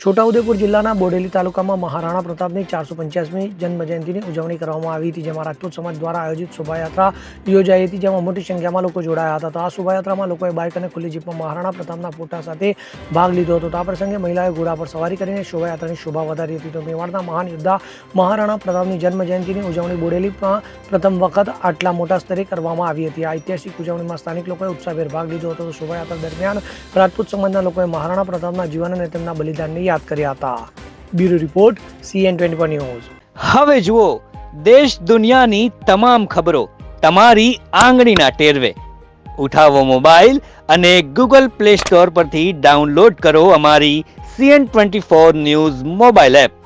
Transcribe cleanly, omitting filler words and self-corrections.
છોટાઉદેપુર જિલ્લાના બોડેલી તાલુકામાં મહારાણા પ્રતાપની 485મી જન્મજયંતિની ઉજવણી કરવામાં આવી હતી, જેમાં રાજપૂત સમાજ દ્વારા આયોજિત શોભાયાત્રા યોજાઈ હતી, જેમાં મોટી સંખ્યામાં લોકો જોડાયા હતા. તો આ શોભાયાત્રામાં લોકોએ બાઇક અને ખુલ્લી જીપમાં મહારાણા પ્રતાપના ફોટા સાથે ભાગ લીધો હતો. તો આ પ્રસંગે મહિલાએ ઘોડા પર સવારી કરીને શોભાયાત્રાની શોભા વધારી હતી. તો મેવાડના મહાન યોદ્ધા મહારાણા પ્રતાપની જન્મજયંતિની ઉજવણી બોડેલીમાં પ્રથમ વખત આટલા મોટા સ્તરે કરવામાં આવી હતી. આ ઐતિહાસિક ઉજવણીમાં સ્થાનિક લોકોએ ઉત્સાહભેર ભાગ લીધો હતો. શોભાયાત્રા દરમિયાન રાજપૂત સમાજના લોકોએ મહારાણા પ્રતાપના જીવન અને તેમના બલિદાનને યાદ કર્યા હતા. Bureau report CN24 news. હવે જુઓ દેશ દુનિયાની તમામ ખબરો તમારી આંગળીના ટેરવે. ઉઠાવો મોબાઈલ અને Google Play Store પરથી ડાઉનલોડ કરો અમારી CN24 ન્યૂઝ મોબાઈલ એપ.